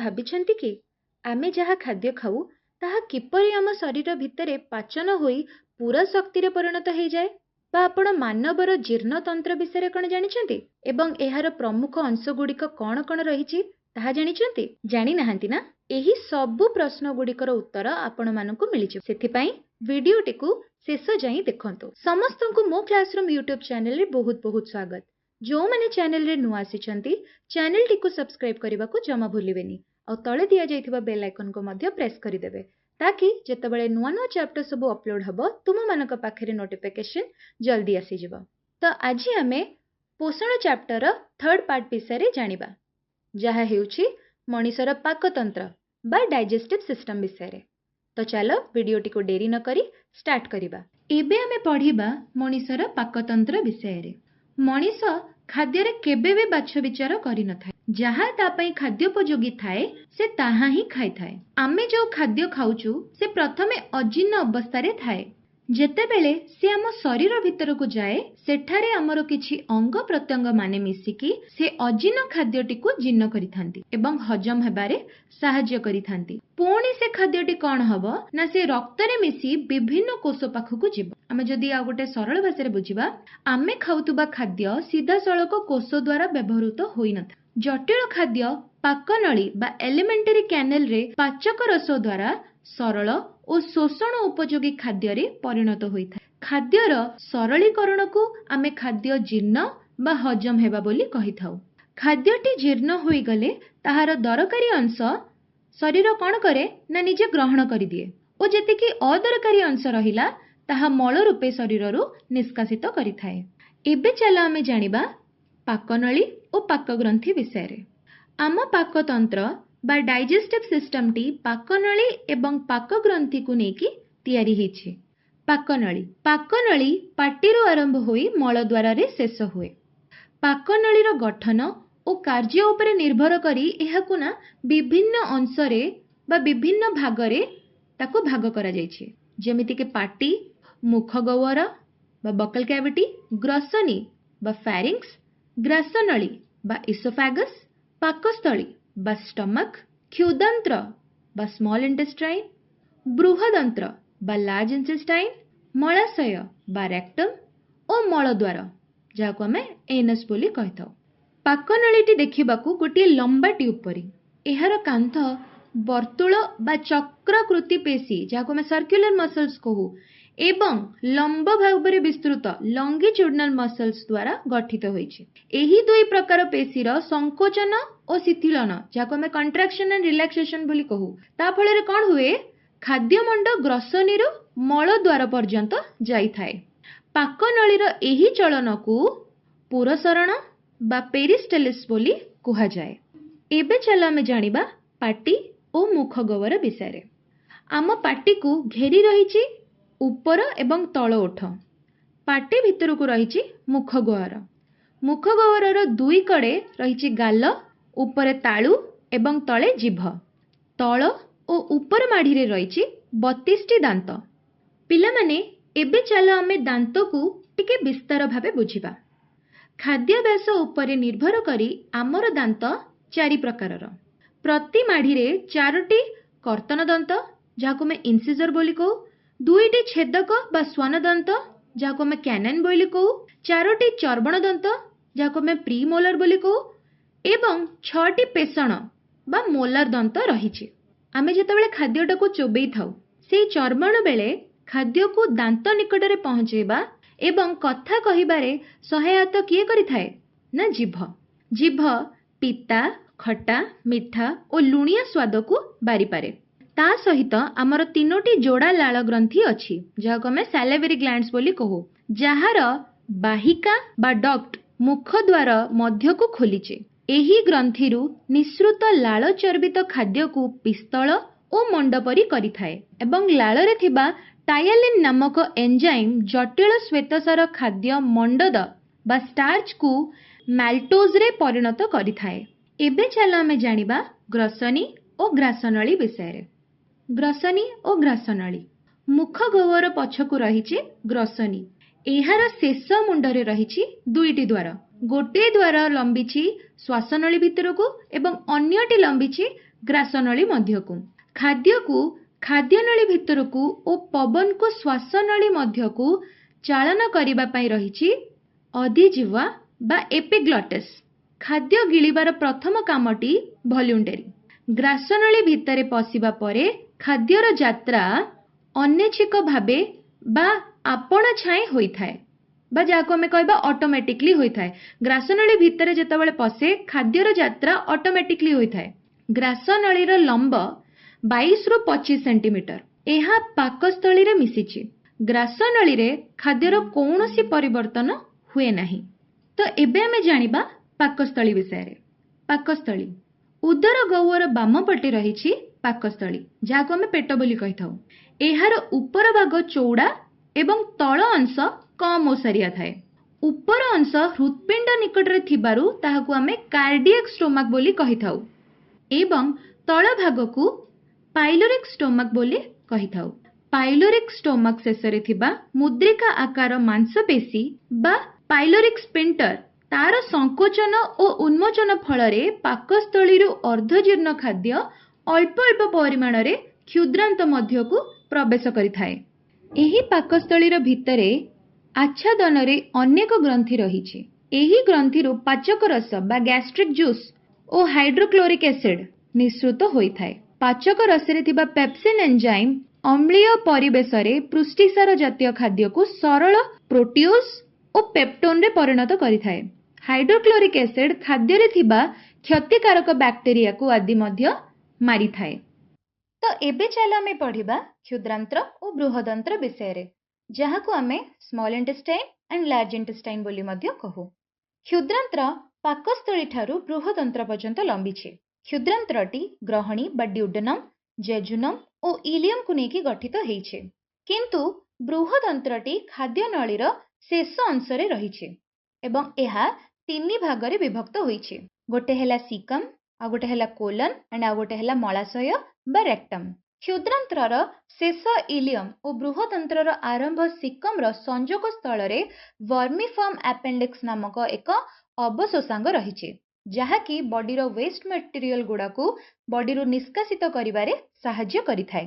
ଭାବିଛନ୍ତି କି ଆମେ ଯାହା ଖାଦ୍ୟ ଖାଉ ତାହା କିପରି ଆମ ଶରୀର ଭିତରେ ପାଚନ ହୋଇ ପୁରା ଶକ୍ତିରେ ପରିଣତ ହେଇଯାଏ? ବା ଆପଣ ମାନବର ଜୀର୍ଣ୍ଣତନ୍ତ୍ର ବିଷୟରେ କ'ଣ ଜାଣିଛନ୍ତି ଏବଂ ଏହାର ପ୍ରମୁଖ ଅଂଶଗୁଡ଼ିକ କ'ଣ କ'ଣ ରହିଛି ତାହା ଜାଣିଛନ୍ତି? ଜାଣିନାହାନ୍ତି ନା? ଏହି ସବୁ ପ୍ରଶ୍ନଗୁଡ଼ିକର ଉତ୍ତର ଆପଣମାନଙ୍କୁ ମିଳିଯିବ। ସେଥିପାଇଁ ଭିଡିଓଟିକୁ ଶେଷ ଯାଏଁ ଦେଖନ୍ତୁ। ସମସ୍ତଙ୍କୁ ମୋ କ୍ଲାସରୁମ୍ ୟୁଟ୍ୟୁବ୍ ଚ୍ୟାନେଲରେ ବହୁତ ବହୁତ ସ୍ୱାଗତ। ଯେଉଁମାନେ ଚ୍ୟାନେଲରେ ନୂଆ ଆସିଛନ୍ତି ଚ୍ୟାନେଲଟିକୁ ସବସ୍କ୍ରାଇବ୍ କରିବାକୁ ଜମା ଭୁଲିବେନି ଆଉ ତଳେ ଦିଆଯାଇଥିବା ବେଲ୍ ଆଇକନକୁ ମଧ୍ୟ ପ୍ରେସ୍ କରିଦେବେ ତାକି ଯେତେବେଳେ ନୂଆ ନୂଆ ଚାପ୍ଟର ସବୁ ଅପଲୋଡ୍ ହେବ ତୁମମାନଙ୍କ ପାଖରେ ନୋଟିଫିକେସନ୍ ଜଲ୍ଦି ଆସିଯିବ। ତ ଆଜି ଆମେ ପୋଷଣ ଚାପ୍ଟରର 3rd ପାର୍ଟ ବିଷୟରେ ଜାଣିବା, ଯାହା ହେଉଛି ମଣିଷର ପାକତନ୍ତ୍ର ବା ଡାଇଜେଷ୍ଟିଭ୍ ସିଷ୍ଟମ ବିଷୟରେ। ତ ଚାଲ ଭିଡିଓଟିକୁ ଡେରି ନ କରି ଷ୍ଟାର୍ଟ କରିବା। ଏବେ ଆମେ ପଢ଼ିବା ମଣିଷର ପାକତନ୍ତ୍ର ବିଷୟରେ। ମଣିଷ ଖାଦ୍ୟରେ କେବେ ବି ବାଛ ବିଚାର କରିନଥାଏ। ଯାହା ତା ପାଇଁ ଖାଦ୍ୟୋପଯୋଗୀ ଥାଏ ସେ ତାହା ହିଁ ଖାଇଥାଏ। ଆମେ ଯେଉଁ ଖାଦ୍ୟ ଖାଉଛୁ ସେ ପ୍ରଥମେ ଅଜୀର୍ଣ୍ଣ ଅବସ୍ଥାରେ ଥାଏ। ଯେତେବେଳେ ସେ ଆମ ଶରୀର ଭିତରକୁ ଯାଏ ସେଠାରେ ଆମର କିଛି ଅଙ୍ଗ ପ୍ରତ୍ୟଙ୍ଗ ମାନେ ମିଶିକି ସେ ଅଜୀର୍ଣ୍ଣ ଖାଦ୍ୟଟିକୁ ଜୀର୍ଣ୍ଣ କରିଥାନ୍ତି ଏବଂ ହଜମ ହେବାରେ ସାହାଯ୍ୟ କରିଥାନ୍ତି। ପୁଣି ସେ ଖାଦ୍ୟଟି କ'ଣ ହବ ନା ସେ ରକ୍ତରେ ମିଶି ବିଭିନ୍ନ କୋଷ ପାଖକୁ ଯିବ। ଆମେ ଯଦି ଆଉ ଗୋଟେ ସରଳ ଭାଷାରେ ବୁଝିବା, ଆମେ ଖାଉଥିବା ଖାଦ୍ୟ ସିଧାସଳଖ କୋଷ ଦ୍ୱାରା ବ୍ୟବହୃତ ହୋଇନଥାଏ। ଜଟିଳ ଖାଦ୍ୟ ପାକନଳୀ ବା ଏଲିମେଣ୍ଟାରୀ କ୍ୟାନେଲରେ ପାଚକ ରସ ଦ୍ୱାରା ସରଳ ଓ ଶୋଷଣ ଉପଯୋଗୀ ଖାଦ୍ୟରେ ପରିଣତ ହୋଇଥାଏ। ଖାଦ୍ୟର ସରଳୀକରଣକୁ ଆମେ ଖାଦ୍ୟ ଜୀର୍ଣ୍ଣ ବା ହଜମ ହେବା ବୋଲି କହିଥାଉ। ଖାଦ୍ୟଟି ଜୀର୍ଣ୍ଣ ହୋଇଗଲେ ତାହାର ଦରକାରୀ ଅଂଶ ଶରୀର କ'ଣ କରେ ନା ନିଜେ ଗ୍ରହଣ କରିଦିଏ ଓ ଯେତିକି ଅଦରକାରୀ ଅଂଶ ରହିଲା ତାହା ମଳ ରୂପେ ଶରୀରରୁ ନିଷ୍କାସିତ କରିଥାଏ। ଏବେ ଚାଲ ଆମେ ଜାଣିବା ପାକନଳୀ ଓ ପାକଗ୍ରନ୍ଥି ବିଷୟରେ। ଆମ ପାକତନ୍ତ୍ର ବା ଡାଇଜେଷ୍ଟିଭ୍ ସିଷ୍ଟମଟି ପାକନଳୀ ଏବଂ ପାକଗ୍ରନ୍ଥିକୁ ନେଇକି ତିଆରି ହେଇଛି। ପାକନଳୀ ପାଟିରୁ ଆରମ୍ଭ ହୋଇ ମଳଦ୍ୱାରରେ ଶେଷ ହୁଏ। ପାକନଳୀର ଗଠନ ଓ କାର୍ଯ୍ୟ ଉପରେ ନିର୍ଭର କରି ଏହାକୁ ନା ବିଭିନ୍ନ ଅଂଶରେ ବା ବିଭିନ୍ନ ଭାଗରେ ତାକୁ ଭାଗ କରାଯାଇଛି, ଯେମିତିକି ପାଟି, ମୁଖଗହ୍ୱର ବା ବକଲ୍ କ୍ୟାଭିଟି, ଗ୍ରସନୀ ବା ଫ୍ୟାରିଙ୍ଗ୍ସ, ଗ୍ରାସନଳୀ ବା ଇସୋଫାଗସ୍, ପାକସ୍ଥଳୀ ବା ଷ୍ଟମକ୍, କ୍ଷୁଧାନ୍ତ୍ର ବା ସ୍ମଲ୍ ଇଣ୍ଟେଷ୍ଟାଇନ୍, ବୃହଦନ୍ତ୍ର ବା ଲାର୍ଜ ଇଣ୍ଟେଷ୍ଟାଇନ୍, ମଳାଶୟ ବା ରେକ୍ଟମ୍ ଓ ମଳଦ୍ୱାର ଯାହାକୁ ଆମେ ଏନସ୍ ବୋଲି କହିଥାଉ। ପାକନଳୀଟି ଦେଖିବାକୁ ଗୋଟିଏ ଲମ୍ବା ଟ୍ୟୁବ୍ ପରି। ଏହାର କାନ୍ଥ ବର୍ତ୍ତୁଳ ବା ଚକ୍ରାକୃତି ପେଶୀ ଯାହାକୁ ଆମେ ସର୍କ୍ୟୁଲାର ମସଲ୍ସ କହୁ ଏବଂ ଲମ୍ବ ଭାବରେ ବିସ୍ତୃତ ଲଙ୍ଗିଚୁଡନାଲ ମସଲ୍ସ ଦ୍ୱାରା ଗଠିତ ହୋଇଛି। ଏହି ଦୁଇ ପ୍ରକାର ପେଶୀର ସଂକୋଚନ ଓ ଶିଥିଳନ ଯାହାକୁ ଆମେ କଣ୍ଟ୍ରାକ୍ସନ ଆଣ୍ଡ ରିଲାକ୍ସେସନ ବୋଲି କହୁ, ତା ଫଳରେ କ'ଣ ହୁଏ ଖାଦ୍ୟମଣ୍ଡ ଗ୍ରସନୀରୁ ମଳଦ୍ୱାର ପର୍ଯ୍ୟନ୍ତ ଯାଇଥାଏ। ପାକନଳୀର ଏହି ଚଳନକୁ ପୁରସରଣ ବା ପେରିଷ୍ଟେଲିସ୍ ବୋଲି କୁହାଯାଏ। ଏବେ ଚାଲ ଆମେ ଜାଣିବା ପାଟି ଓ ମୁଖଗହ୍ୱର ବିଷୟରେ। ଆମ ପାଟିକୁ ଘେରି ରହିଛି ଉପର ଏବଂ ତଳ ଓଠ। ପାଟି ଭିତରକୁ ରହିଛି ମୁଖଗହ୍ୱର। ମୁଖଗହ୍ୱରର ଦୁଇ କଡ଼େ ରହିଛି ଗାଲ, ଉପରେ ତାଳୁ ଏବଂ ତଳେ ଜିଭ। ତଳ ଓ ଉପର ମାଢ଼ିରେ ରହିଛି 32ଟି ଦାନ୍ତ। ପିଲାମାନେ, ଏବେ ଚାଲ ଆମେ ଦାନ୍ତକୁ ଟିକେ ବିସ୍ତାର ଭାବେ ବୁଝିବା। ଖାଦ୍ୟାଭ୍ୟାସ ଉପରେ ନିର୍ଭର କରି ଆମର ଦାନ୍ତ 4 ପ୍ରକାରର। ପ୍ରତି ମାଢ଼ିରେ 4ଟି କର୍ତ୍ତନ ଦନ୍ତ ଯାହାକୁ ଆମେ ଇନସିଜର ବୋଲି କହୁ, 2ଟି ଛେଦକ ବା ଶ୍ୱାନ ଦାନ୍ତ ଯାହାକୁ ଆମେ କ୍ୟାନାଇନ୍ ବୋଲି କହୁ, 4ଟି ଚର୍ବଣ ଦାନ୍ତ ଯାହାକୁ ଆମେ ପ୍ରିମୋଲାର ବୋଲି କହୁ ଏବଂ 6ଟି ପେଷଣ ବା ମୋଲାର ଦାନ୍ତ ରହିଛି। ଆମେ ଯେତେବେଳେ ଖାଦ୍ୟଟାକୁ ଚୋବେଇ ଥାଉ ସେହି ଚର୍ବଣ ବେଳେ ଖାଦ୍ୟକୁ ଦାନ୍ତ ନିକଟରେ ପହଞ୍ଚାଇବା ଏବଂ କଥା କହିବାରେ ସହାୟତା କିଏ କରିଥାଏ ନା ଜିଭ। ଜିଭ ପିତା, ଖଟା, ମିଠା ଓ ଲୁଣିଆ ସ୍ୱାଦକୁ ବାରିପାରେ। ତା ସହିତ ଆମର 3ଟି ଯୋଡ଼ା ଲାଳ ଗ୍ରନ୍ଥି ଅଛି ଯାହାକୁ ଆମେ ସାଲାଭେରୀ ଗ୍ଲାଣ୍ଡସ୍ ବୋଲି କହୁ, ଯାହାର ବାହିକା ବା ଡକ୍ଟ ମୁଖଦ୍ୱାର ମଧ୍ୟକୁ ଖୋଲିଛି। ଏହି ଗ୍ରନ୍ଥିରୁ ନିଃସୃତ ଲାଳ ଚର୍ବିତ ଖାଦ୍ୟକୁ ପିସ୍ତଳ ଓ ମଣ୍ଡ ପରି କରିଥାଏ ଏବଂ ଲାଳରେ ଥିବା ଟାୟାଲିନ୍ ନାମକ ଏଞ୍ଜାଇମ୍ ଜଟିଳ ଶ୍ୱେତସାର ଖାଦ୍ୟ ମଣ୍ଡଦ ବା ଷ୍ଟାର୍ଚ୍ଚକୁ ମାଲ୍ଟୋଜରେ ପରିଣତ କରିଥାଏ। ଏବେ ଚାଲ ଆମେ ଜାଣିବା ଗ୍ରସନୀ ଓ ଗ୍ରାସନଳୀ ବିଷୟରେ। ଗ୍ରସନୀ ଓ ଗ୍ରାସନଳୀ। ମୁଖଗହ୍ୱର ପଛକୁ ରହିଛି ଗ୍ରସନୀ। ଏହାର ଶେଷ ମୁଣ୍ଡରେ ରହିଛି 2ଟି ଦ୍ୱାର। ଗୋଟିଏ ଦ୍ୱାର ଲମ୍ବିଛି ଶ୍ୱାସନଳୀ ଭିତରକୁ ଏବଂ ଅନ୍ୟଟି ଲମ୍ବିଛି ଗ୍ରାସନଳୀ ମଧ୍ୟକୁ। ଖାଦ୍ୟକୁ ଖାଦ୍ୟନଳୀ ଭିତରକୁ ଓ ପବନକୁ ଶ୍ୱାସନଳୀ ମଧ୍ୟକୁ ଚାଳନ କରିବା ପାଇଁ ରହିଛି ଅଧିଜିହ୍ୱା ବା ଏପିଗ୍ଲଟିସ୍। ଖାଦ୍ୟ ଗିଳିବାର ପ୍ରଥମ କାମଟି ଭଲ୍ୟୁଣ୍ଟେରୀ। ଗ୍ରାସନଳୀ ଭିତରେ ପଶିବା ପରେ ଖାଦ୍ୟର ଯାତ୍ରା ଅନିଚ୍ଛିକ ଭାବେ ବା ଆପଣା ଛାଏଁ ହୋଇଥାଏ ବା ଯାହାକୁ ଆମେ କହିବା ଅଟୋମେଟିକଲି ହୋଇଥାଏ। ଗ୍ରାସନଳୀ ଭିତରେ ଯେତେବେଳେ ପଶେ ଖାଦ୍ୟର ଯାତ୍ରା ଅଟୋମେଟିକଲି ହୋଇଥାଏ। ଗ୍ରାସନଳୀର ଲମ୍ବ 22 ରୁ 25 ସେଣ୍ଟିମିଟର। ଏହା ପାକସ୍ଥଳୀରେ ମିଶିଛି। ଗ୍ରାସନଳୀରେ ଖାଦ୍ୟର କୌଣସି ପରିବର୍ତ୍ତନ ହୁଏ ନାହିଁ। ତ ଏବେ ଆମେ ଜାଣିବା ପାକସ୍ଥଳୀ ବିଷୟରେ। ପାକସ୍ଥଳୀ ଉଦର ଗହ୍ୱର ବାମ ପଟେ ରହିଛି ପାକସ୍ଥଳୀ, ଯାହାକୁ ଆମେ ପେଟ ବୋଲି କହିଥାଉ। ଏହାର ଉପର ଭାଗ ଚଉଡ଼ା ଏବଂ ତଳ ଅଂଶ କମ୍ ଓସାରିଆ ଥାଏ। ଉପର ଅଂଶ ହୃତ୍ପିଣ୍ଡ ନିକଟରେ ଥିବାରୁ ତାହାକୁ ଆମେ କାର୍ଡିଆକ୍ ଷ୍ଟୋମାକ୍ ବୋଲି କହିଥାଉ ଏବଂ ତଳ ଭାଗକୁ ପାଇଲୋରିକ୍ ଷ୍ଟୋମାକ୍ ବୋଲି କହିଥାଉ। ପାଇଲୋରିକ୍ ଷ୍ଟୋମାକ୍ ଶେଷରେ ଥିବା ମୁଦ୍ରିକା ଆକାର ମାଂସପେଶୀ ବା ପାଇଲୋରିକ୍ ସ୍ପିଣ୍ଟର ତାର ସଂକୋଚନ ଓ ଉନ୍ମୋଚନ ଫଳରେ ପାକସ୍ଥଳୀରୁ ଅର୍ଦ୍ଧଜୀର୍ଣ୍ଣ ଖାଦ୍ୟ ଅଳ୍ପ ଅଳ୍ପ ପରିମାଣରେ କ୍ଷୁଦ୍ରାନ୍ତ ମଧ୍ୟକୁ ପ୍ରବେଶ କରିଥାଏ। ଏହି ପାକସ୍ଥଳୀର ଭିତରେ ଆଚ୍ଛାଦନରେ ଅନେକ ଗ୍ରନ୍ଥି ରହିଛି। ଏହି ଗ୍ରନ୍ଥିରୁ ପାଚକ ରସ ବା ଗ୍ୟାଷ୍ଟ୍ରିକ୍ ଜୁସ୍ ଓ ହାଇଡ୍ରୋକ୍ଲୋରିକ୍ ଏସିଡ୍ ନିଃସୃତ ହୋଇଥାଏ। ପାଚକ ରସରେ ଥିବା ପେପ୍ସିନ୍ ଏଞ୍ଜାଇମ୍ ଅମ୍ଳୀୟ ପରିବେଶରେ ପୃଷ୍ଟିସାର ଜାତୀୟ ଖାଦ୍ୟକୁ ସରଳ ପ୍ରୋଟିଓଜ ଓ ପେପ୍ଟୋନରେ ପରିଣତ କରିଥାଏ। ହାଇଡ୍ରୋକ୍ଲୋରିକ୍ ଏସିଡ୍ ଖାଦ୍ୟରେ ଥିବା କ୍ଷତିକାରକ ବ୍ୟାକ୍ଟେରିଆକୁ ଆଦି ମଧ୍ୟ ମାରିଥାଏ। ତ ଏବେ ଚାଲ ଆମେ ପଢିବା କ୍ଷୁଦ୍ରାନ୍ତ୍ର ଓ ବୃହଦନ୍ତ୍ର ବିଷୟରେ, ଯାହାକୁ ଆମେ small intestine and large intestine ବୋଲି ମଧ୍ୟ କହୁ। କ୍ଷୁଦ୍ରାନ୍ତ୍ର ପାକସ୍ଥଳୀ ଠାରୁ ବୃହଦନ୍ତ୍ର ପର୍ଯ୍ୟନ୍ତ ଲମ୍ବିଛି। କ୍ଷୁଦ୍ରାନ୍ତ୍ରଟି ଗ୍ରହଣୀ ବା ଡ୍ୟୁଡେନମ୍, ଜେଜୁନମ୍ ଓ ଇଲିୟମକୁ ନେଇକି ଗଠିତ ହେଇଛି। କିନ୍ତୁ ବୃହଦନ୍ତ୍ରଟି ଖାଦ୍ୟନଳୀର ଶେଷ ଅଂଶରେ ରହିଛି ଏବଂ ଏହା 3 ଭାଗରେ ବିଭକ୍ତ ହୋଇଛି। ଗୋଟେ ହେଲା ସିକମ୍, ଆଉ ଗୋଟେ ହେଲା କୋଲନ୍ ଆଣ୍ଡ ଆଉ ଗୋଟେ ହେଲା ମଳାଶୟ ବା ରେକ୍ଟମ୍। କ୍ଷୁଦ୍ରାନ୍ତ୍ରର ଶେଷ ଇଲିୟମ୍ ଓ ବୃହଦନ୍ତ୍ରର ଆରମ୍ଭ ସିକମ୍ର ସଂଯୋଗ ସ୍ଥଳରେ ଭର୍ମିଫର୍ମ ଆପେଣ୍ଡିକ୍ସ ନାମକ ଏକ ଅବଶୋଷାଙ୍ଗ ରହିଛି, ଯାହାକି ବଡିର ୱେଷ୍ଟ ମେଟେରିଆଲ ଗୁଡାକୁ ବଡିରୁ ନିଷ୍କାସିତ କରିବାରେ ସାହାଯ୍ୟ କରିଥାଏ।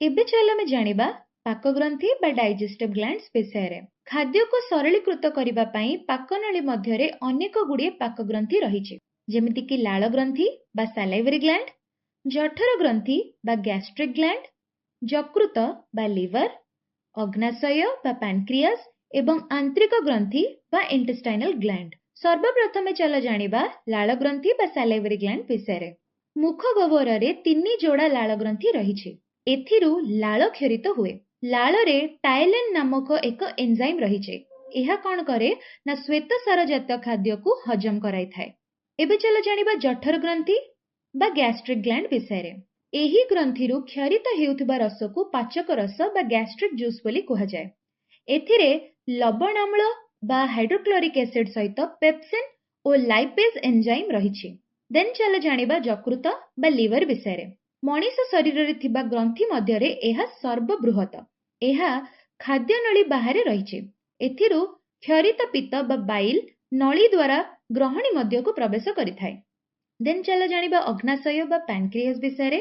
ଏବେ ଚାଲ ଆମେ ଜାଣିବା ପାକଗ୍ରନ୍ଥି ବା ଡାଇଜେଷ୍ଟିଭ୍ ଗ୍ଲାଣ୍ଡସ୍ ବିଷୟରେ। ଖାଦ୍ୟକୁ ସରଳୀକୃତ କରିବା ପାଇଁ ପାକନଳୀ ମଧ୍ୟରେ ଅନେକ ଗୁଡ଼ିଏ ପାକଗ୍ରନ୍ଥି ରହିଛି, ଯେମିତିକି ଲାଳ ଗ୍ରନ୍ଥି ବା ସାଲାଇଭରି ଗ୍ଲାଣ୍ଡ, ଜଠର ଗ୍ରନ୍ଥି ବା ଗ୍ୟାଷ୍ଟ୍ରିକ୍ ଗ୍ଲାଣ୍ଡ, ଯକୃତ ବା ଲିଭର, ଅଗ୍ନାଶୟ ବା ପାନକ୍ରିଆସ ଏବଂ ଆନ୍ତ୍ରିକ ଗ୍ରନ୍ଥି ବା ଇଣ୍ଟେଷ୍ଟାଇନାଲ ଗ୍ଲାଣ୍ଡ। ସର୍ବପ୍ରଥମେ ଚାଲ ଜାଣିବା ଲାଳ ଗ୍ରନ୍ଥି ବା ସାଲାଇଭରି ଗ୍ଲାଣ୍ଡ ବିଷୟରେ। ମୁଖ ଗହ୍ୱରରେ 3 ଯୋଡ଼ା ଲାଳ ଗ୍ରନ୍ଥି ରହିଛି। ଏଥିରୁ ଲାଳ କ୍ଷରିତ ହୁଏ। ଲାଳରେ ଟାଇଲେନ୍ ନାମକ ଏକ ଏନଜାଇମ୍ ରହିଛି। ଏହା କ'ଣ କରେ ନା ଶ୍ୱେତସାର ଜାତୀୟ ଖାଦ୍ୟକୁ ହଜମ କରାଇଥାଏ। ଏବେ ଚାଲ ଜାଣିବା ଜଠର ଗ୍ରନ୍ଥି ବା ଗ୍ୟାଷ୍ଟ୍ରିକ୍ ଗ୍ଲାଣ୍ଡ ବିଷୟରେ। ଏହି ଗ୍ରନ୍ଥିରୁ କ୍ଷରିତ ହେଉଥିବା ରସକୁ ପାଚକ ରସ ବା ଗ୍ୟାଷ୍ଟ୍ରିକ୍ ଜୁସ୍ ବୋଲି କୁହାଯାଏ। ଏଥିରେ ଲବଣାମ୍ଳ ବା ହାଇଡ୍ରୋକ୍ଲୋରିକ୍ ଏସିଡ୍ ସହିତ ପେପ୍ସିନ୍ ଓ ଲାଇପେଜ୍ ଏନଜାଇମ୍ ରହିଛି। ଦେନ୍ ଚାଲ ଜାଣିବା ଯକୃତ ବା ଲିଭର ବିଷୟରେ। ମଣିଷ ଶରୀରରେ ଥିବା ଗ୍ରନ୍ଥି ମଧ୍ୟରେ ଏହା ସର୍ବବୃହତ। ଏହା ଖାଦ୍ୟନଳୀ ବାହାରେ ରହିଛି। ଏଥିରୁ କ୍ଷରିତ ପିତ୍ତ ବା ବାଇଲ୍ ନଳୀ ଦ୍ୱାରା ଗ୍ରହଣୀ ମଧ୍ୟକୁ ପ୍ରବେଶ କରିଥାଏ। ଦେନ୍ ଚାଲ ଜାଣିବା ଅଗ୍ନାଶୟ ବା ପାନକ୍ରିଆସ ବିଷୟରେ।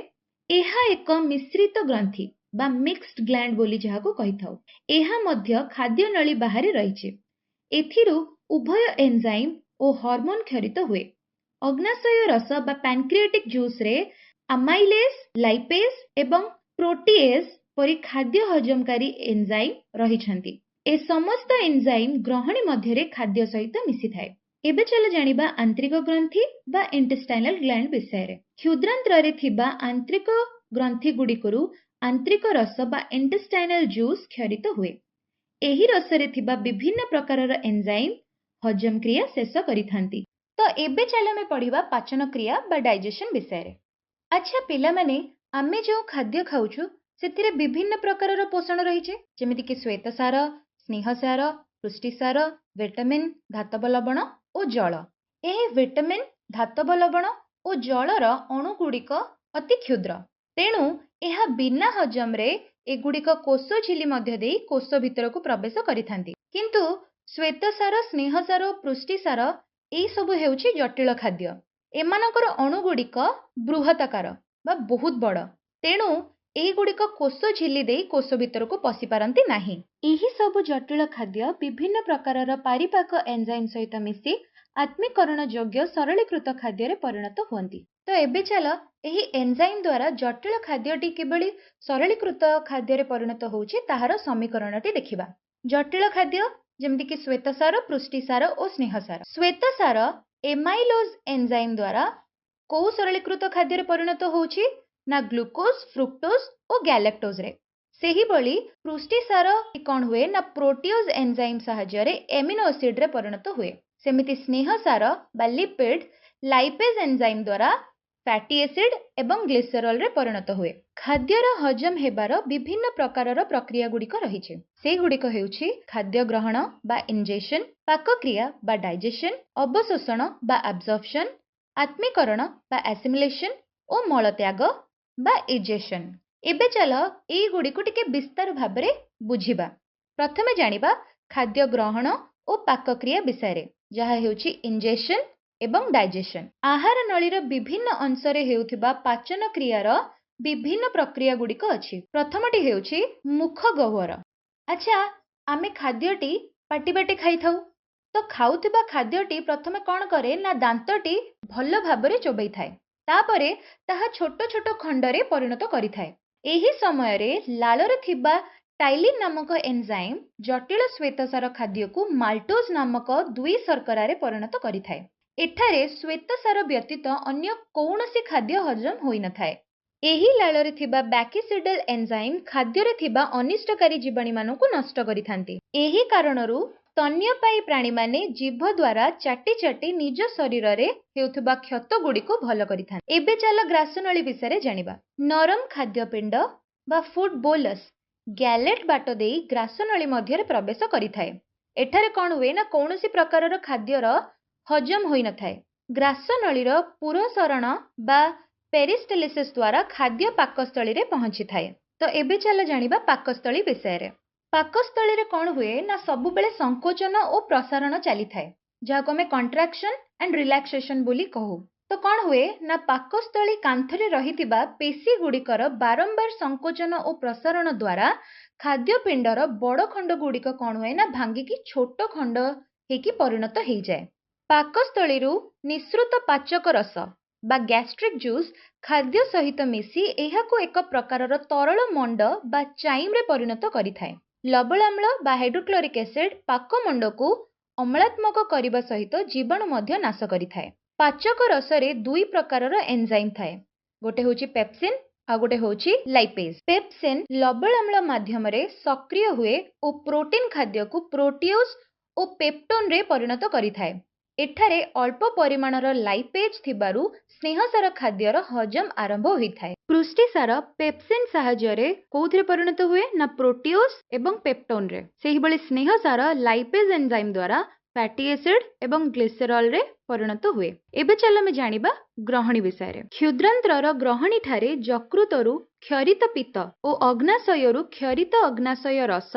ଏହା ଏକ ମିଶ୍ରିତ ଗ୍ରନ୍ଥି ବା ମିକ୍ସଡ୍ ଗ୍ଲାଣ୍ଡ ବୋଲି ଯାହାକୁ କହିଥାଉ। ଏହା ମଧ୍ୟ ଖାଦ୍ୟନଳୀ ବାହାରେ ରହିଛି। ଏଥିରୁ ଉଭୟ ଏନଜାଇମ୍ ଓ ହର୍ମୋନ୍ କ୍ଷରିତ ହୁଏ। ଅଗ୍ନାଶୟ ରସ ବା ପାନକ୍ରିଆଟିକ୍ ଜୁସ୍ରେ ଆମାଇଲେସ୍, ଲାଇପେଜ୍ ଏବଂ ପ୍ରୋଟିଏଜ୍ ପରି ଖାଦ୍ୟ ହଜମକାରୀ ଏନଜାଇମ୍ ରହିଛନ୍ତି। ଏ ସମସ୍ତ ଏନଜାଇମ୍ ଗ୍ରହଣୀ ମଧ୍ୟରେ ଖାଦ୍ୟ ସହିତ ମିଶିଥାଏ। ଏବେ ଚାଲ ଜାଣିବା ଆନ୍ତ୍ରିକ ଗ୍ରନ୍ଥି ବା ଇଣ୍ଟେଷ୍ଟାଇନାଲ ଗ୍ଲାଣ୍ଡ ବିଷୟରେ। କ୍ଷୁଦ୍ରାନ୍ତ୍ରରେ ଥିବା ଆନ୍ତ୍ରିକ ଗ୍ରନ୍ଥି ଗୁଡ଼ିକରୁ ଆନ୍ତ୍ରିକ ରସ ବା ଇଣ୍ଟେଷ୍ଟାଇନାଲ ଜୁସ୍ କ୍ଷରିତ ହୁଏ। ଏହି ରସରେ ଥିବା ବିଭିନ୍ନ ପ୍ରକାରର ଏନଜାଇମ୍ ହଜମ କ୍ରିୟା ଶେଷ କରିଥାନ୍ତି। ତ ଏବେ ଚାଲ ଆମେ ପଢିବା ପାଚନ କ୍ରିୟା ବା ଡାଇଜେସନ ବିଷୟରେ। ଆଚ୍ଛା ପିଲାମାନେ, ଆମେ ଯେଉଁ ଖାଦ୍ୟ ଖାଉଛୁ ସେଥିରେ ବିଭିନ୍ନ ପ୍ରକାରର ପୋଷଣ ରହିଛି, ଯେମିତିକି ଶ୍ୱେତସାର, ସ୍ନେହସାର, ପୁଷ୍ଟିସାର, ଭିଟାମିନ୍, ଧାତବ ଲବଣ ଓ ଜଳ। ଏହି ଭିଟାମିନ୍, ଧାତବ ଲବଣ ଓ ଜଳର ଅଣୁଗୁଡ଼ିକ ଅତି କ୍ଷୁଦ୍ର, ତେଣୁ ଏହା ବିନା ହଜମରେ ଏଗୁଡ଼ିକ କୋଷ ଝିଲି ମଧ୍ୟ ଦେଇ କୋଷ ଭିତରକୁ ପ୍ରବେଶ କରିଥାନ୍ତି। କିନ୍ତୁ ଶ୍ୱେତସାର, ସ୍ନେହସାର ଓ ପୁଷ୍ଟିସାର ଏଇ ସବୁ ହେଉଛି ଜଟିଳ ଖାଦ୍ୟ। ଏମାନଙ୍କର ଅଣୁଗୁଡ଼ିକ ବୃହତାକାର ବା ବହୁତ ବଡ଼, ତେଣୁ ଏହିଗୁଡ଼ିକ କୋଷ ଝିଲ୍ଲି ଦେଇ କୋଷ ଭିତରକୁ ପଶି ପାରନ୍ତି ନାହିଁ। ଏହି ସବୁ ଜଟିଳ ଖାଦ୍ୟ ବିଭିନ୍ନ ପ୍ରକାରର ପାରିପାକ ଏନଜାଇମ୍ ସହିତ ମିଶି ଆତ୍ମୀକରଣ ଯୋଗ୍ୟ ସରଳୀକୃତ ଖାଦ୍ୟରେ ପରିଣତ ହୁଅନ୍ତି। ତ ଏବେ ଚାଲ ଏହି ଏନଜାଇମ୍ ଦ୍ୱାରା ଜଟିଳ ଖାଦ୍ୟଟି କିଭଳି ସରଳୀକୃତ ଖାଦ୍ୟରେ ପରିଣତ ହେଉଛି ତାହାର ସମୀକରଣଟି ଦେଖିବା। ଜଟିଳ ଖାଦ୍ୟ ଯେମିତିକି ଶ୍ୱେତସାର, ପୃଷ୍ଟିସାର ଓ ସ୍ନେହସାର। ଶ୍ୱେତସାର ଏମାଇଲୋଜ ଏନଜାଇମ୍ ଦ୍ୱାରା କୋଉ ସରଳୀକୃତ ଖାଦ୍ୟରେ ପରିଣତ ହେଉଛି ନା ଗ୍ଲୁକୋଜ, ଫ୍ରୁକ୍ଟୋଜ ଓ ଗ୍ୟାଲେକ୍ଟୋଜରେ। ସେହିଭଳି ପୃଷ୍ଟିସାର କ'ଣ ହୁଏ ନା ପ୍ରୋଟିଓଜ ଏନଜାଇମ୍ ସାହାଯ୍ୟରେ ଏମିନୋ ଏସିଡରେ ପରିଣତ ହୁଏ। ସେମିତି ସ୍ନେହସାର ବା ଲିପିଡ ଲାଇପେଜ ଏନଜାଇମ୍ ଦ୍ୱାରା ଫ୍ୟାଟି ଏସିଡ ଏବଂ ଗ୍ଲିସେରଲରେ ପରିଣତ ହୁଏ। ଖାଦ୍ୟର ହଜମ ହେବାର ବିଭିନ୍ନ ପ୍ରକାରର ପ୍ରକ୍ରିୟା ଗୁଡ଼ିକ ରହିଛି। ସେଗୁଡ଼ିକ ହେଉଛି ଖାଦ୍ୟ ଗ୍ରହଣ ବା ଇନଜେସନ, ପାକକ୍ରିୟା ବା ଡାଇଜେସନ, ଅବଶୋଷଣ ବା ଆବଜର୍ପସନ, ଆତ୍ମୀକରଣ ବା ଆସିମିଲେସନ ଓ ମଳତ୍ୟାଗ ବା ଇଜେସନ। ଏବେ ଚାଲ ଏଇଗୁଡ଼ିକୁ ଟିକେ ବିସ୍ତାର ଭାବରେ ବୁଝିବା। ପ୍ରଥମେ ଜାଣିବା ଖାଦ୍ୟ ଗ୍ରହଣ ଓ ପାକକ୍ରିୟା ବିଷୟରେ, ଯାହା ହେଉଛି ଇନଜେସନ ଏବଂ ଡାଇଜେସନ। ଆହାର ନଳୀର ବିଭିନ୍ନ ଅଂଶରେ ହେଉଥିବା ପାଚନ କ୍ରିୟାର ବିଭିନ୍ନ ପ୍ରକ୍ରିୟା ଗୁଡ଼ିକ ଅଛି। ପ୍ରଥମଟି ହେଉଛି ମୁଖ ଗହ୍ୱର। ଆଚ୍ଛା, ଆମେ ଖାଦ୍ୟଟି ପାଟି ବାଟେ ଖାଇଥାଉ, ତ ଖାଉଥିବା ଖାଦ୍ୟଟି ପ୍ରଥମେ କ'ଣ କରେ ନା ଦାନ୍ତଟି ଭଲ ଭାବରେ ଚୋବେଇଥାଏ, ତାପରେ ତାହା ଛୋଟ ଛୋଟ ଖଣ୍ଡରେ ପରିଣତ କରିଥାଏ। ଏହି ସମୟରେ ଲାଳରେ ଥିବା ଟାଇଲିନ୍ ନାମକ ଏନଜାଇମ୍ ଜଟିଳ ଶ୍ୱେତସାର ଖାଦ୍ୟକୁ ମାଲ୍ଟୋଜ ନାମକ ଦୁଇ ଶର୍କରାରେ ପରିଣତ କରିଥାଏ। ଏଠାରେ ଶ୍ୱେତସାର ବ୍ୟତୀତ ଅନ୍ୟ କୌଣସି ଖାଦ୍ୟ ହଜମ ହୋଇନଥାଏ। ଏହି ଲାଳରେ ଥିବା ବ୍ୟାକିସିଡାଲ ଏନଜାଇମ୍ ଖାଦ୍ୟରେ ଥିବା ଅନିଷ୍ଟକାରୀ ଜୀବାଣୁମାନଙ୍କୁ ନଷ୍ଟ କରିଥାନ୍ତି। ଏହି କାରଣରୁ ସ୍ତନ୍ୟପାୟୀ ପ୍ରାଣୀମାନେ ଜିଭ ଦ୍ୱାରା ଚାଟି ଚାଟି ନିଜ ଶରୀରରେ ହେଉଥିବା କ୍ଷତ ଗୁଡ଼ିକୁ ଭଲ କରିଥାନ୍ତି। ଏବେ ଚାଲ ଗ୍ରାସନଳୀ ବିଷୟରେ ଜାଣିବା। ନରମ ଖାଦ୍ୟପିଣ୍ଡ ବା ଫୁଡ ବୋଲସ୍ ଗ୍ୟାଲେଟ୍ ବାଟ ଦେଇ ଗ୍ରାସନଳୀ ମଧ୍ୟରେ ପ୍ରବେଶ କରିଥାଏ। ଏଠାରେ କ'ଣ ହୁଏ ନା କୌଣସି ପ୍ରକାରର ଖାଦ୍ୟର ହଜମ ହୋଇନଥାଏ। ଗ୍ରାସନଳୀର ପୁରସରଣ ବା ପେରିଷ୍ଟେଲିସିସ୍ ଦ୍ୱାରା ଖାଦ୍ୟ ପାକସ୍ଥଳୀରେ ପହଞ୍ଚିଥାଏ। ତ ଏବେ ଚାଲ ଜାଣିବା ପାକସ୍ଥଳୀ ବିଷୟରେ। ପାକସ୍ଥଳୀରେ କ'ଣ ହୁଏ ନା ସବୁବେଳେ ସଂକୋଚନ ଓ ପ୍ରସାରଣ ଚାଲିଥାଏ, ଯାହାକୁ ଆମେ କଣ୍ଟ୍ରାକ୍ସନ ଆଣ୍ଡ ରିଲାକ୍ସେସନ ବୋଲି କହୁ। ତ କ'ଣ ହୁଏ ନା ପାକସ୍ଥଳୀ କାନ୍ଥରେ ରହିଥିବା ପେଶୀ ଗୁଡ଼ିକର ବାରମ୍ବାର ସଂକୋଚନ ଓ ପ୍ରସାରଣ ଦ୍ୱାରା ଖାଦ୍ୟପିଣ୍ଡର ବଡ଼ ଖଣ୍ଡ ଗୁଡ଼ିକ କ'ଣ ହୁଏ ନା ଭାଙ୍ଗିକି ଛୋଟ ଖଣ୍ଡ ହେଇକି ପରିଣତ ହେଇଯାଏ। ପାକସ୍ଥଳୀରୁ ନିଃସୃତ ପାଚକ ରସ ବା ଗ୍ୟାଷ୍ଟ୍ରିକ୍ ଜୁସ୍ ଖାଦ୍ୟ ସହିତ ମିଶି ଏହାକୁ ଏକ ପ୍ରକାରର ତରଳ ମଣ୍ଡ ବା ଚାଇମ୍ରେ ପରିଣତ କରିଥାଏ। ଲବଣାମ୍ଳ ବା ହାଇଡ୍ରୋକ୍ଲୋରିକ୍ ଏସିଡ୍ ପାକମଣ୍ଡକୁ ଅମ୍ଳାତ୍ମକ କରିବା ସହିତ ଜୀବାଣୁ ମଧ୍ୟ ନାଶ କରିଥାଏ। ପାଚକ ରସରେ ଦୁଇ ପ୍ରକାରର ଏନଜାଇମ୍ ଥାଏ, ଗୋଟେ ହେଉଛି ପେପ୍ସିନ୍ ଆଉ ଗୋଟେ ହେଉଛି ଲାଇପେଜ୍। ପେପ୍ସିନ୍ ଲବଣାମ୍ଳ ମାଧ୍ୟମରେ ସକ୍ରିୟ ହୁଏ ଓ ପ୍ରୋଟିନ୍ ଖାଦ୍ୟକୁ ପ୍ରୋଟିଓଜ ଓ ପେପ୍ଟୋନରେ ପରିଣତ କରିଥାଏ। ଏଠାରେ ଅଳ୍ପ ପରିମାଣର ଲାଇପେଜ୍ ଥିବାରୁ ସ୍ନେହସାର ଖାଦ୍ୟର ହଜମ ଆରମ୍ଭ ହୋଇଥାଏ। ପୃଷ୍ଟିସାର ପେପ୍ସିନ୍ ସାହାଯ୍ୟରେ କୋଉଥିରେ ପରିଣତ ହୁଏ ନା ପ୍ରୋଟିଓଜ ଏବଂ ପେପ୍ଟୋନରେ। ସେହିଭଳି ସ୍ନେହସାର ଲାଇପେଜ୍ ଏନଜାଇମ୍ ଦ୍ୱାରା ଫ୍ୟାଟି ଏସିଡ୍ ଏବଂ ଗ୍ଲିସେରଲରେ ପରିଣତ ହୁଏ। ଏବେ ଚାଲ ଆମେ ଜାଣିବା ଗ୍ରହଣୀ ବିଷୟରେ। କ୍ଷୁଦ୍ରାନ୍ତ୍ରର ଗ୍ରହଣୀଠାରେ ଯକୃତରୁ କ୍ଷରିତ ପିତ୍ତ ଓ ଅଗ୍ନାଶୟରୁ କ୍ଷରିତ ଅଗ୍ନାଶୟ ରସ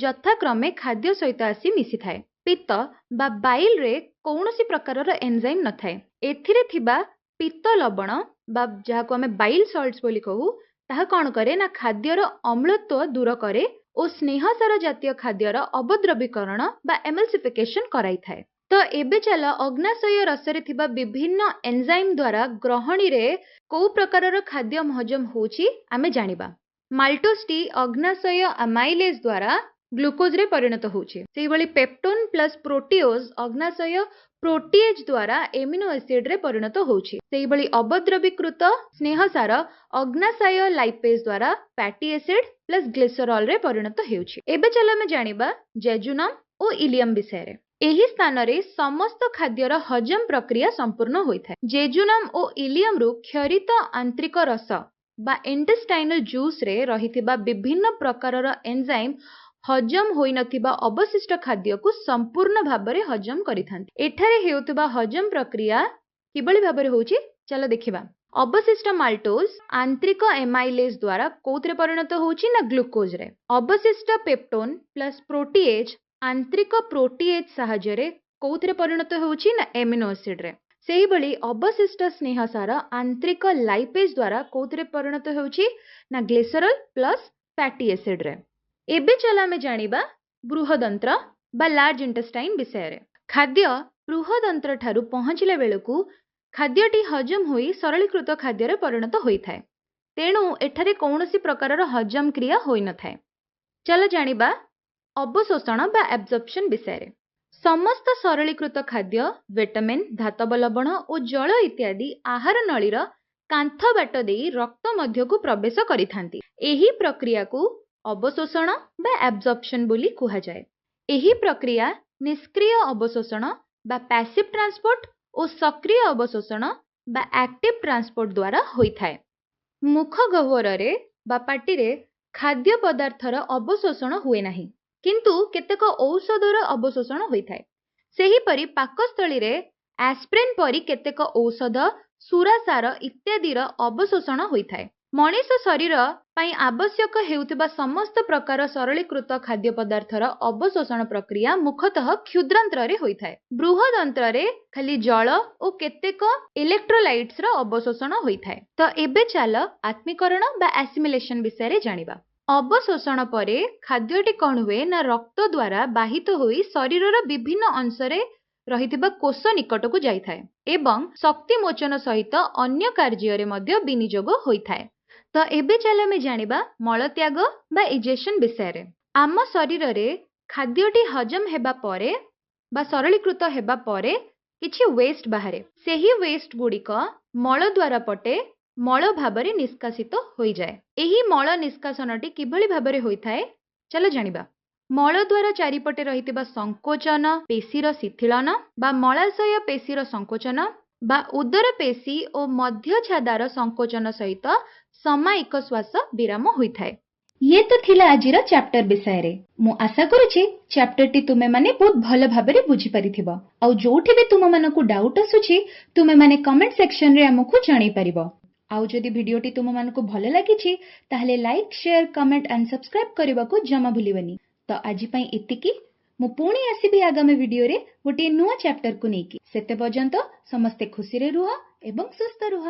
ଯଥାକ୍ରମେ ଖାଦ୍ୟ ସହିତ ଆସି ମିଶିଥାଏ। ପିତ୍ତ ବା ବାଇଲରେ କୌଣସି ପ୍ରକାରର ଏନଜାଇମ୍ ନଥାଏ। ଏଥିରେ ଥିବା ପିତ୍ତ ଲବଣ ବା ଯାହାକୁ ଆମେ ବାଇଲ ସଲ୍ଟସ୍ ବୋଲି କହୁ, ତାହା କ'ଣ କରେ ନା ଖାଦ୍ୟର ଅମ୍ଳତ୍ୱ ଦୂର କରେ ଓ ସ୍ନେହସାର ଜାତୀୟ ଖାଦ୍ୟର ଅବଦ୍ରବୀକରଣ ବା ଏମଲ୍ସିଫିକେସନ କରାଇଥାଏ। ତ ଏବେ ଚାଲ ଅଗ୍ନାଶୟ ରସରେ ଥିବା ବିଭିନ୍ନ ଏନଜାଇମ୍ ଦ୍ୱାରା ଗ୍ରହଣୀରେ କୋଉ ପ୍ରକାରର ଖାଦ୍ୟ ହଜମ ହେଉଛି ଆମେ ଜାଣିବା। ମାଲ୍ଟୋଜଟି ଅଗ୍ନାଶୟ ଆମାଇଲେଜ ଦ୍ୱାରା ଗ୍ଲୁକୋଜରେ ପରିଣତ ହେଉଛି। ସେହିଭଳି ପେପ୍ଟୋନ୍ ପ୍ଲସ୍ ପ୍ରୋଟିଓଜ ଅଗ୍ନାଶୟ ପ୍ରୋଟିଏଜ୍ ଦ୍ୱାରା ଏମିନୋ ଏସିଡରେ ପରିଣତ ହେଉଛି। ସେହିଭଳି ଅବଦ୍ରବୀକୃତ ସ୍ନେହସାର ଅଗ୍ନାଶୟ ଲାଇପେଜ୍ ଦ୍ୱାରା ଫ୍ୟାଟି ଏସିଡ୍ ପ୍ଲସ୍ ଗ୍ଲିସେରଲରେ ପରିଣତ ହେଉଛି। ଏବେ ଚାଲ ଆମେ ଜାଣିବା ଜେଜୁନମ୍ ଓ ଇଲିୟମ୍ ବିଷୟରେ। ଏହି ସ୍ଥାନରେ ସମସ୍ତ ଖାଦ୍ୟର ହଜମ ପ୍ରକ୍ରିୟା ସମ୍ପୂର୍ଣ୍ଣ ହୋଇଥାଏ। ଜେଜୁନମ୍ ଓ ଇଲିୟମରୁ କ୍ଷରିତ ଆନ୍ତ୍ରିକ ରସ ବା ଇଣ୍ଟେଷ୍ଟାଇନାଲ ଜୁସ୍ରେ ରହିଥିବା ବିଭିନ୍ନ ପ୍ରକାରର ଏନଜାଇମ୍ ହଜମ ହୋଇନଥିବା ଅବଶିଷ୍ଟ ଖାଦ୍ୟକୁ ସମ୍ପୂର୍ଣ୍ଣ ଭାବରେ ହଜମ କରିଥାନ୍ତି। ଏଠାରେ ହେଉଥିବା ହଜମ ପ୍ରକ୍ରିୟା କିଭଳି ଭାବରେ ହେଉଛି ଚାଲ ଦେଖିବା। ଅବଶିଷ୍ଟ ମାଲ୍ଟୋଜ ଆନ୍ତ୍ରିକ ଏମାଇଲେଜ ଦ୍ୱାରା କୋଉଥିରେ ପରିଣତ ହେଉଛି ନା ଗ୍ଲୁକୋଜରେ। ଅବଶିଷ୍ଟ ପେପ୍ଟୋନ୍ ପ୍ଲସ୍ ପ୍ରୋଟିଏଜ୍ ଆନ୍ତ୍ରିକ ପ୍ରୋଟିଏଜ୍ ସାହାଯ୍ୟରେ କୋଉଥିରେ ପରିଣତ ହେଉଛି ନା ଏମିନୋ ଏସିଡରେ। ସେହିଭଳି ଅବଶିଷ୍ଟ ସ୍ନେହ ସାର ଆନ୍ତ୍ରିକ ଲାଇପେଜ ଦ୍ୱାରା କୋଉଥିରେ ପରିଣତ ହେଉଛି ନା ଗ୍ଲିସରଲ ପ୍ଲସ୍ ଫ୍ୟାଟି ଏସିଡରେ। ଏବେ ଚାଲ ଆମେ ଜାଣିବା ବୃହଦନ୍ତ୍ର ବା ଲାର୍ଜ ଇଣ୍ଟେଷ୍ଟାଇନ ବିଷୟରେ। ଖାଦ୍ୟ ବୃହଦନ୍ତ୍ର ଠାରୁ ପହଞ୍ଚିଲା ବେଳକୁ ଖାଦ୍ୟଟି ହଜମ ହୋଇ ସରଳୀକୃତ ଖାଦ୍ୟରେ ପରିଣତ ହୋଇଥାଏ। ତେଣୁ ଏଠାରେ କୌଣସି ପ୍ରକାରର ହଜମ କ୍ରିୟା ହୋଇନଥାଏ। ଚାଲ ଜାଣିବା ଅବଶୋଷଣ ବା ଆବଜର୍ପସନ ବିଷୟରେ। ସମସ୍ତ ସରଳୀକୃତ ଖାଦ୍ୟ ଭିଟାମିନ୍, ଧାତବ ଲବଣ ଓ ଜଳ ଇତ୍ୟାଦି ଆହାର ନଳୀର କାନ୍ଥ ବାଟ ଦେଇ ରକ୍ତ ମଧ୍ୟକୁ ପ୍ରବେଶ କରିଥାନ୍ତି। ଏହି ପ୍ରକ୍ରିୟାକୁ ଅବଶୋଷଣ ବା ଆବଜର୍ପସନ ବୋଲି କୁହାଯାଏ। ଏହି ପ୍ରକ୍ରିୟା ନିଷ୍କ୍ରିୟ ଅବଶୋଷଣ ବା ପ୍ୟାସିଭ ଟ୍ରାନ୍ସପୋର୍ଟ ଓ ସକ୍ରିୟ ଅବଶୋଷଣ ବା ଆକ୍ଟିଭ ଟ୍ରାନ୍ସପୋର୍ଟ ଦ୍ୱାରା ହୋଇଥାଏ। ମୁଖ ଗହ୍ୱରରେ ବା ପାଟିରେ ଖାଦ୍ୟ ପଦାର୍ଥର ଅବଶୋଷଣ ହୁଏ ନାହିଁ, କିନ୍ତୁ କେତେକ ଔଷଧର ଅବଶୋଷଣ ହୋଇଥାଏ। ସେହିପରି ପାକସ୍ଥଳୀରେ ଆସ୍ପ୍ରିନ୍ ପରି କେତେକ ଔଷଧ, ସୁରାସାର ଇତ୍ୟାଦିର ଅବଶୋଷଣ ହୋଇଥାଏ। ମଣିଷ ଶରୀର ପାଇଁ ଆବଶ୍ୟକ ହେଉଥିବା ସମସ୍ତ ପ୍ରକାର ସରଳୀକୃତ ଖାଦ୍ୟ ପଦାର୍ଥର ଅବଶୋଷଣ ପ୍ରକ୍ରିୟା ମୁଖ୍ୟତଃ କ୍ଷୁଦ୍ରାନ୍ତ୍ରରେ ହୋଇଥାଏ। ବୃହଦନ୍ତ୍ରରେ ଖାଲି ଜଳ ଓ କେତେକ ଇଲେକ୍ଟ୍ରୋଲାଇଟ୍ସର ଅବଶୋଷଣ ହୋଇଥାଏ। ତ ଏବେ ଚାଲ ଆତ୍ମୀକରଣ ବା ଆସିମିଲେସନ ବିଷୟରେ ଜାଣିବା। ଅବଶୋଷଣ ପରେ ଖାଦ୍ୟଟି କ'ଣ ହୁଏ ନା ରକ୍ତ ଦ୍ୱାରା ବାହିତ ହୋଇ ଶରୀରର ବିଭିନ୍ନ ଅଂଶରେ ରହିଥିବା କୋଷ ନିକଟକୁ ଯାଇଥାଏ ଏବଂ ଶକ୍ତି ମୋଚନ ସହିତ ଅନ୍ୟ କାର୍ଯ୍ୟରେ ମଧ୍ୟ ବିନିଯୋଗ ହୋଇଥାଏ। ତ ଏବେ ଚାଲ ଆମେ ଜାଣିବା ମଳତ୍ୟାଗ ବା ଇଜେକ୍ସନ ବିଷୟରେ। ଆମ ଶରୀରରେ ଖାଦ୍ୟଟି ହଜମ ହେବା ପରେ ବା ସରଳୀକୃତ ହେବା ପରେ କିଛି ୱେଷ୍ଟ ବାହାରେ। ସେହି ୱେଷ୍ଟ ଗୁଡ଼ିକ ମଳ ଦ୍ୱାର ପଟେ ମଳ ଭାବରେ ନିଷ୍କାସିତ ହୋଇଯାଏ। ଏହି ମଳ ନିଷ୍କାସନଟି କିଭଳି ଭାବରେ ହୋଇଥାଏ ଚାଲ ଜାଣିବା। ମଳ ଦ୍ୱାର ଚାରିପଟେ ରହିଥିବା ସଂକୋଚନ ପେଶୀର ଶିଥିଳନ ବା ମଳାଶୟ ପେଶୀର ସଂକୋଚନ ବା ଉଦର ପେଶୀ ଓ ମଧ୍ୟଛାଦାର ସଂକୋଚନ ସହିତ ସମାୟିକ ଶ୍ୱାସ ବିରାମ ହୋଇଥାଏ। ଇଏ ତ ଥିଲା ଆଜିର ଚାପ୍ଟର ବିଷୟରେ। ମୁଁ ଆଶା କରୁଛି ଚାପ୍ଟରଟି ତୁମେମାନେ ବହୁତ ଭଲ ଭାବରେ ବୁଝିପାରିଥିବ। ଆଉ ଯୋଉଠି ବି ତୁମମାନଙ୍କୁ ଡାଉଟ୍ ଆସୁଛି ତୁମେମାନେ କମେଣ୍ଟ ସେକ୍ସନରେ ଆମକୁ ଜଣାଇ ପାରିବ। ଆଉ ଯଦି ଭିଡିଓଟି ତୁମମାନଙ୍କୁ ଭଲ ଲାଗିଛି ତାହେଲେ like, share, comment and subscribe କରିବାକୁ ଜମା ଭୁଲିବନି। ତ ଆଜି ପାଇଁ ଏତିକି। ମୁଁ ପୁଣି ଆସିବି ଆଗାମୀ ଭିଡିଓରେ ଗୋଟିଏ ନୂଆ ଚାପ୍ଟରକୁ ନେଇକି। ସେତେ ପର୍ଯ୍ୟନ୍ତ ସମସ୍ତେ ଖୁସିରେ ରୁହ ଏବଂ ସୁସ୍ଥ ରୁହ।